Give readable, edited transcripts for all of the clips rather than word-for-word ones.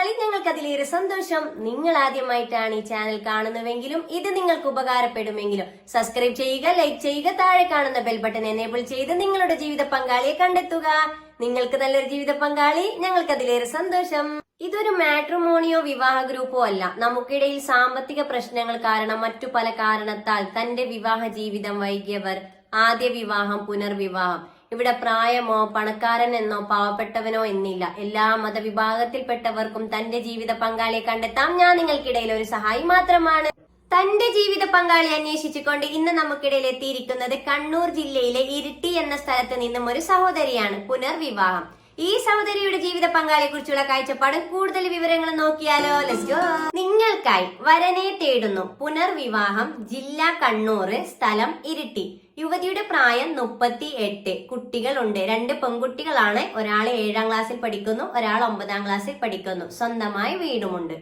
പങ്കാളി ഞങ്ങൾക്ക് അതിലേറെ സന്തോഷം. നിങ്ങൾ ആദ്യമായിട്ടാണ് ഈ ചാനൽ കാണുന്നുവെങ്കിലും ഇത് നിങ്ങൾക്ക് ഉപകാരപ്പെടുമെങ്കിലും സബ്സ്ക്രൈബ് ചെയ്യുക, ലൈക്ക് ചെയ്യുക, താഴെ കാണുന്ന ബെൽ ബട്ടൺ എനേബിൾ ചെയ്ത് നിങ്ങളുടെ ജീവിത പങ്കാളിയെ കണ്ടെത്തുക. നിങ്ങൾക്ക് നല്ലൊരു ജീവിത പങ്കാളി, ഞങ്ങൾക്ക് അതിലേറെ സന്തോഷം. ഇതൊരു മാട്രിമോണിയോ വിവാഹ ഗ്രൂപ്പോ അല്ല. നമുക്കിടയിൽ സാമ്പത്തിക പ്രശ്നങ്ങൾ കാരണം മറ്റു പല കാരണത്താൽ തന്റെ വിവാഹ ജീവിതം വൈകിയവർ, ആദ്യ വിവാഹം, പുനർവിവാഹം. ഇവിടെ പ്രായമോ പണക്കാരൻ എന്നോ പാവപ്പെട്ടവനോ എന്നില്ല. എല്ലാ മതവിഭാഗത്തിൽപ്പെട്ടവർക്കും തന്റെ ജീവിത പങ്കാളിയെ കണ്ടെത്താം. ഞാൻ നിങ്ങൾക്കിടയിൽ ഒരു സഹായി മാത്രമാണ്. തന്റെ ജീവിത പങ്കാളി അന്വേഷിച്ചുകൊണ്ട് ഇന്ന് നമുക്കിടയിൽ എത്തിയിരിക്കുന്നത് കണ്ണൂർ ജില്ലയിലെ ഇരിട്ടി എന്ന സ്ഥലത്ത് നിന്നും ഒരു സഹോദരിയാണ്. പുനർവിവാഹം. ഈ സഹോദരിയുടെ ജീവിത പങ്കാളിയെ കുറിച്ചുള്ള കാഴ്ചപ്പാടും കൂടുതൽ വിവരങ്ങൾ നോക്കിയാലോ? Let's go. നിങ്ങൾക്കായി വരനെ തേടുന്നു. പുനർവിവാഹം. ജില്ല കണ്ണൂർ, സ്ഥലം ഇരിട്ടി. യുവതിയുടെ പ്രായം 38. കുട്ടികളുണ്ട്. 2 പെൺകുട്ടികളാണ്. ഒരാള് 7ാം ക്ലാസ്സിൽ പഠിക്കുന്നു, ഒരാൾ 9ാം ക്ലാസ്സിൽ പഠിക്കുന്നു. സ്വന്തമായി വീടുമുണ്ട്.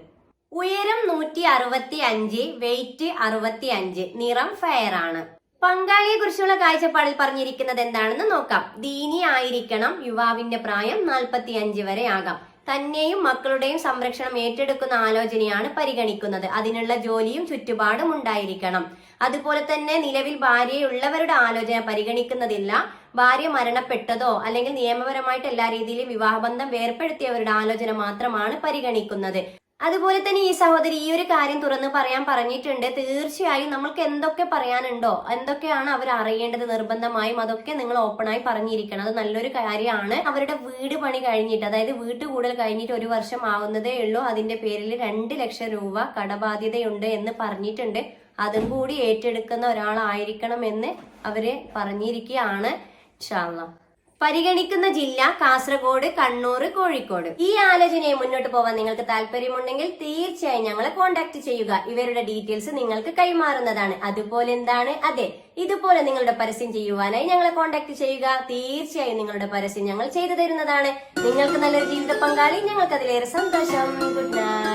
ഉയരം 165, വെയിറ്റ് 65, നിറം ഫെയർ ആണ്. പങ്കാളിയെ കുറിച്ചുള്ള കാഴ്ചപ്പാടിൽ പറഞ്ഞിരിക്കുന്നത് എന്താണെന്ന് നോക്കാം. ദീനി ആയിരിക്കണം. യുവാവിന്റെ പ്രായം 45 വരെ ആകാം. തന്നെയും മക്കളുടെയും സംരക്ഷണം ഏറ്റെടുക്കുന്ന ആലോചനയാണ് പരിഗണിക്കുന്നത്. അതിനുള്ള ജോലിയും ചുറ്റുപാടും ഉണ്ടായിരിക്കണം. അതുപോലെ തന്നെ നിലവിൽ ഭാര്യയുള്ളവരുടെ ആലോചന പരിഗണിക്കുന്നതില്ല. ഭാര്യ മരണപ്പെട്ടതോ അല്ലെങ്കിൽ നിയമപരമായിട്ട് എല്ലാ രീതിയിലും വിവാഹബന്ധം വേർപ്പെടുത്തിയവരുടെ ആലോചന മാത്രമാണ് പരിഗണിക്കുന്നത്. അതുപോലെ തന്നെ ഈ സഹോദരി ഈ ഒരു കാര്യം തുറന്ന് പറയാൻ പറഞ്ഞിട്ടുണ്ട്. തീർച്ചയായും നമ്മൾക്ക് എന്തൊക്കെ പറയാനുണ്ടോ, എന്തൊക്കെയാണ് അവർ അറിയേണ്ടത് നിർബന്ധമായും അതൊക്കെ നിങ്ങൾ ഓപ്പണായി പറഞ്ഞിരിക്കണം. അത് നല്ലൊരു കാര്യമാണ്. അവരുടെ വീട് പണി കഴിഞ്ഞിട്ട്, അതായത് വീട്ടുകൂടൽ കഴിഞ്ഞിട്ട് 1 വർഷം ആവുന്നതേ ഉള്ളൂ. അതിന്റെ പേരിൽ 2 ലക്ഷം രൂപ കടബാധ്യതയുണ്ട് എന്ന് പറഞ്ഞിട്ടുണ്ട്. അതും കൂടി ഏറ്റെടുക്കുന്ന ഒരാളായിരിക്കണമെന്ന് അവര് പറഞ്ഞിരിക്കുകയാണ്. ഇൻഷാ അല്ലാഹ്. പരിഗണിക്കുന്ന ജില്ല കാസർഗോഡ്, കണ്ണൂർ, കോഴിക്കോട്. ഈ ആലോചനയെ മുന്നോട്ട് പോകാൻ നിങ്ങൾക്ക് താല്പര്യമുണ്ടെങ്കിൽ തീർച്ചയായും ഞങ്ങളെ കോൺടാക്ട് ചെയ്യുക. ഇവരുടെ ഡീറ്റെയിൽസ് നിങ്ങൾക്ക് കൈമാറുന്നതാണ്. അതുപോലെ എന്താണ്, അതെ, ഇതുപോലെ നിങ്ങളുടെ പരസ്യം ചെയ്യുവാനായി ഞങ്ങളെ കോൺടാക്ട് ചെയ്യുക. തീർച്ചയായും നിങ്ങളുടെ പരസ്യം ഞങ്ങൾ ചെയ്തു തരുന്നതാണ്. നിങ്ങൾക്ക് നല്ലൊരു ജീവിത പങ്കാളി, ഞങ്ങൾക്ക് അതിലേറെ സന്തോഷം. Good night.